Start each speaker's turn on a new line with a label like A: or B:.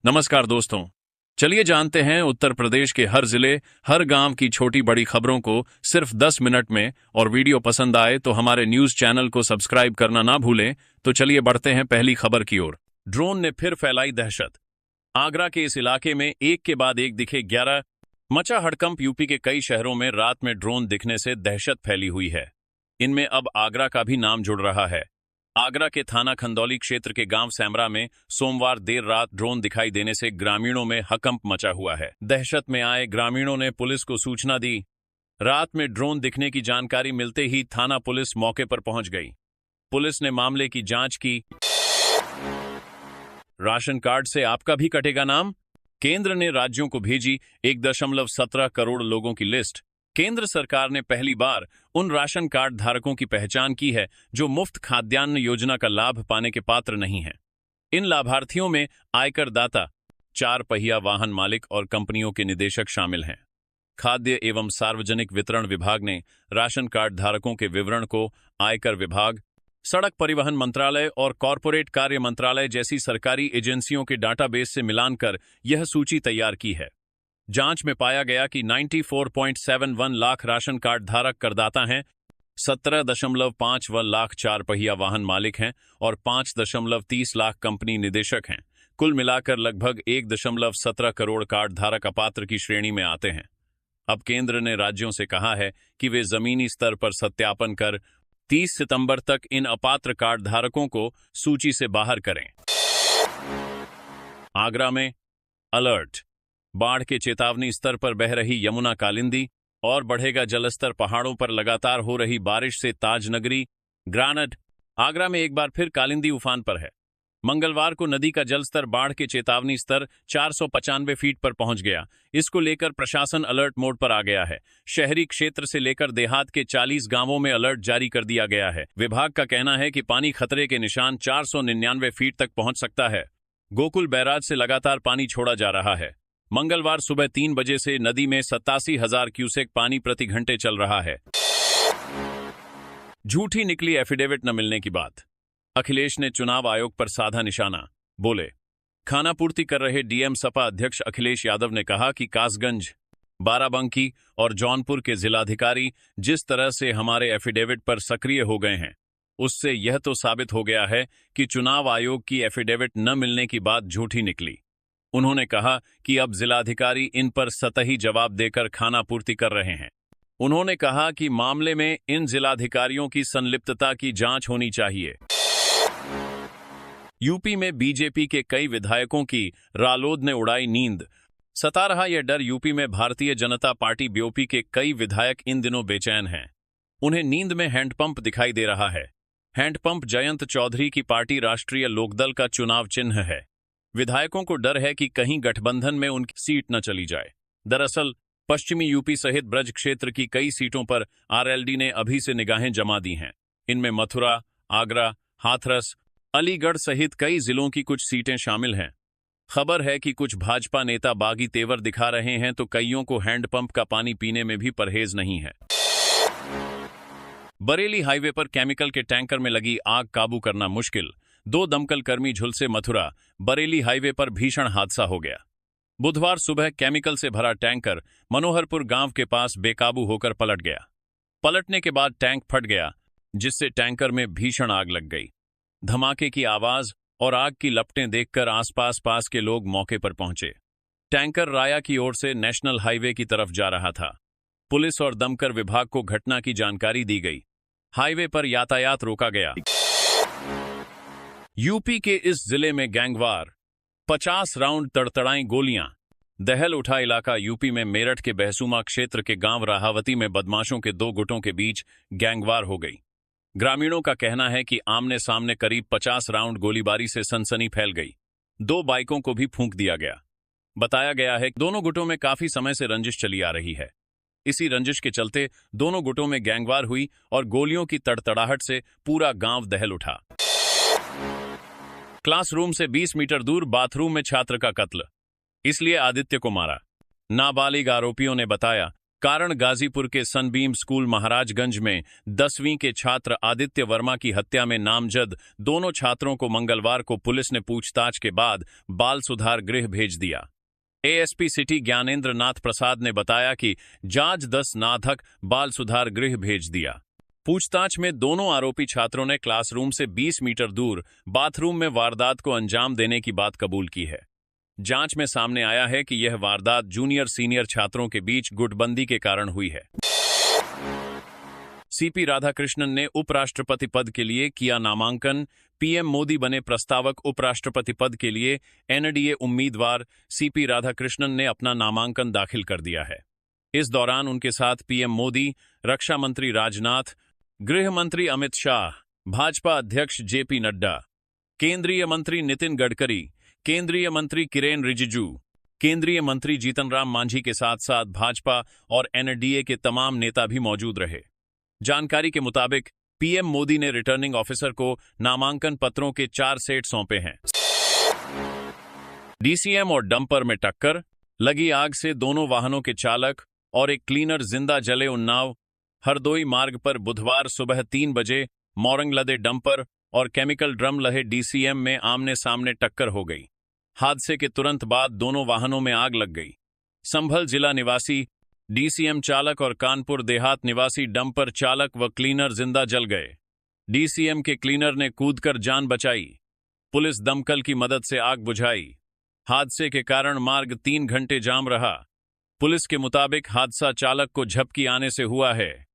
A: नमस्कार दोस्तों। चलिए जानते हैं उत्तर प्रदेश के हर जिले, हर गांव की छोटी बड़ी खबरों को सिर्फ 10 मिनट में। और वीडियो पसंद आए तो हमारे न्यूज चैनल को सब्सक्राइब करना ना भूलें। तो चलिए बढ़ते हैं पहली खबर की ओर। ड्रोन ने फिर फैलाई दहशत। आगरा के इस इलाके में एक के बाद एक दिखे 11 मचा हड़कंप। यूपी के कई शहरों में रात में ड्रोन दिखने से दहशत फैली हुई है। इनमें अब आगरा का भी नाम जुड़ रहा है। आगरा के थाना खंदौली क्षेत्र के गांव सैमरा में सोमवार देर रात ड्रोन दिखाई देने से ग्रामीणों में हकंप मचा हुआ है। दहशत में आए ग्रामीणों ने पुलिस को सूचना दी। रात में ड्रोन दिखने की जानकारी मिलते ही थाना पुलिस मौके पर पहुंच गई। पुलिस ने मामले की जांच की। राशन कार्ड से आपका भी कटेगा नाम। केंद्र ने राज्यों को भेजी 1.17 करोड़ लोगों की लिस्ट। केंद्र सरकार ने पहली बार उन राशन कार्ड धारकों की पहचान की है जो मुफ्त खाद्यान्न योजना का लाभ पाने के पात्र नहीं हैं। इन लाभार्थियों में आयकर दाता, 4 पहिया वाहन मालिक और कंपनियों के निदेशक शामिल हैं। खाद्य एवं सार्वजनिक वितरण विभाग ने राशन कार्ड धारकों के विवरण को आयकर विभाग, सड़क परिवहन मंत्रालय और कॉरपोरेट कार्य मंत्रालय जैसी सरकारी एजेंसियों के डाटाबेस से मिलान कर यह सूची तैयार की है। जांच में पाया गया कि 94.71 लाख राशन कार्ड धारक करदाता हैं, 17.51 लाख 4 पहिया वाहन मालिक हैं और 5.30 लाख कंपनी निदेशक हैं। कुल मिलाकर लगभग 1.17 करोड़ कार्ड धारक अपात्र की श्रेणी में आते हैं। अब केंद्र ने राज्यों से कहा है कि वे जमीनी स्तर पर सत्यापन कर 30 सितंबर तक इन अपात्र कार्ड धारकों को सूची से बाहर करें। आगरा में अलर्ट। बाढ़ के चेतावनी स्तर पर बह रही यमुना कालिंदी और बढ़ेगा जलस्तर। पहाड़ों पर लगातार हो रही बारिश से ताजनगरी, ग्रानट, आगरा में एक बार फिर कालिंदी उफान पर है। मंगलवार को नदी का जलस्तर बाढ़ के चेतावनी स्तर 495 फीट पर पहुंच गया। इसको लेकर प्रशासन अलर्ट मोड पर आ गया है। शहरी क्षेत्र से लेकर देहात के 40 गांवों में अलर्ट जारी कर दिया गया है। विभाग का कहना है कि पानी खतरे के निशान 499 फीट तक पहुंच सकता है। गोकुल बैराज से लगातार पानी छोड़ा जा रहा है। मंगलवार सुबह 3 बजे से नदी में 87,000 क्यूसेक पानी प्रति घंटे चल रहा है। झूठी निकली एफिडेविट न मिलने की बात। अखिलेश ने चुनाव आयोग पर साधा निशाना। बोले, खानापूर्ति कर रहे डीएम सपा अध्यक्ष अखिलेश यादव ने कहा कि कासगंज, बाराबंकी और जौनपुर के जिलाधिकारी जिस तरह से हमारे एफिडेविट पर सक्रिय हो गए हैं, उससे यह तो साबित हो गया है कि चुनाव आयोग की एफिडेविट न मिलने की बात झूठी निकली। उन्होंने कहा कि अब जिलाधिकारी इन पर सतही जवाब देकर खानापूर्ति कर रहे हैं। उन्होंने कहा कि मामले में इन जिलाधिकारियों की संलिप्तता की जांच होनी चाहिए। यूपी में बीजेपी के कई विधायकों की रालोद ने उड़ाई नींद। सता रहा यह डर। यूपी में भारतीय जनता पार्टी बीओपी के कई विधायक इन दिनों बेचैन हैं। उन्हें नींद में हैंडपंप दिखाई दे रहा है। हैंडपंप जयंत चौधरी की पार्टी राष्ट्रीय लोकदल का चुनाव चिन्ह है। विधायकों को डर है कि कहीं गठबंधन में उनकी सीट न चली जाए। दरअसल पश्चिमी यूपी सहित ब्रज क्षेत्र की कई सीटों पर आरएलडी ने अभी से निगाहें जमा दी हैं। इनमें मथुरा, आगरा, हाथरस, अलीगढ़ सहित कई जिलों की कुछ सीटें शामिल हैं। खबर है कि कुछ भाजपा नेता बागी तेवर दिखा रहे हैं तो कईयों को हैंडपंप का पानी पीने में भी परहेज नहीं है। बरेली हाईवे पर केमिकल के टैंकर में लगी आग काबू करना मुश्किल। 2 दमकल कर्मी झुलसे। मथुरा बरेली हाईवे पर भीषण हादसा हो गया। बुधवार सुबह केमिकल से भरा टैंकर मनोहरपुर गांव के पास बेकाबू होकर पलट गया। पलटने के बाद टैंक फट गया, जिससे टैंकर में भीषण आग लग गई। धमाके की आवाज और आग की लपटें देखकर आसपास के लोग मौके पर पहुंचे। टैंकर राया की ओर से नेशनल हाईवे की तरफ जा रहा था। पुलिस और दमकल विभाग को घटना की जानकारी दी गई। हाईवे पर यातायात रोका गया। यूपी के इस जिले में गैंगवार, 50 राउंड तड़तड़ाई गोलियां। दहल उठा इलाका। यूपी में मेरठ के बहसूमा क्षेत्र के गांव राहावती में बदमाशों के 2 गुटों के बीच गैंगवार हो गई। ग्रामीणों का कहना है कि आमने सामने करीब 50 राउंड गोलीबारी से सनसनी फैल गई। 2 बाइकों को भी फूंक दिया गया। बताया गया है कि दोनों गुटों में काफी समय से रंजिश चली आ रही है। इसी रंजिश के चलते दोनों गुटों में गैंगवार हुई और गोलियों की तड़तड़ाहट से पूरा गांव दहल उठा। क्लासरूम से 20 मीटर दूर बाथरूम में छात्र का कत्ल, इसलिए आदित्य को मारा। नाबालिग आरोपियों ने बताया कारण गाजीपुर के सनबीम स्कूल महाराजगंज में 10वीं के छात्र आदित्य वर्मा की हत्या में नामजद दोनों छात्रों को मंगलवार को पुलिस ने पूछताछ के बाद बाल सुधार गृह भेज दिया। एएसपी सिटी ज्ञानेंद्र नाथ प्रसाद ने बताया कि जांच 10 नाथक बाल सुधार गृह भेज दिया। पूछताछ में दोनों आरोपी छात्रों ने क्लासरूम से 20 मीटर दूर बाथरूम में वारदात को अंजाम देने की बात कबूल की है। जांच में सामने आया है कि यह वारदात जूनियर सीनियर छात्रों के बीच गुटबंदी के कारण हुई है। सीपी राधाकृष्णन ने उपराष्ट्रपति पद के लिए किया नामांकन। पीएम मोदी बने प्रस्तावक उपराष्ट्रपति पद के लिए एनडीए उम्मीदवार सीपी राधाकृष्णन ने अपना नामांकन दाखिल कर दिया है। इस दौरान उनके साथ पीएम मोदी, रक्षा मंत्री राजनाथ, गृह मंत्री अमित शाह, भाजपा अध्यक्ष जेपी नड्डा, केंद्रीय मंत्री नितिन गडकरी, केंद्रीय मंत्री किरेन रिजिजू, केंद्रीय मंत्री जीतनराम मांझी के साथ साथ भाजपा और एनडीए के तमाम नेता भी मौजूद रहे। जानकारी के मुताबिक पीएम मोदी ने रिटर्निंग ऑफिसर को नामांकन पत्रों के 4 सेट सौंपे हैं। डीसीएम और डंपर में टक्कर, लगी आग से दोनों वाहनों के चालक और एक क्लीनर जिंदा जले। उन्नाव हरदोई मार्ग पर बुधवार सुबह 3 बजे मोरंग लदे डंपर और केमिकल ड्रम लहे डीसीएम में आमने सामने टक्कर हो गई। हादसे के तुरंत बाद दोनों वाहनों में आग लग गई। संभल जिला निवासी डीसीएम चालक और कानपुर देहात निवासी डंपर चालक व क्लीनर जिंदा जल गए। डीसीएम के क्लीनर ने कूदकर जान बचाई। पुलिस दमकल की मदद से आग बुझाई। हादसे के कारण मार्ग 3 घंटे जाम रहा। पुलिस के मुताबिक हादसा चालक को झपकी आने से हुआ है।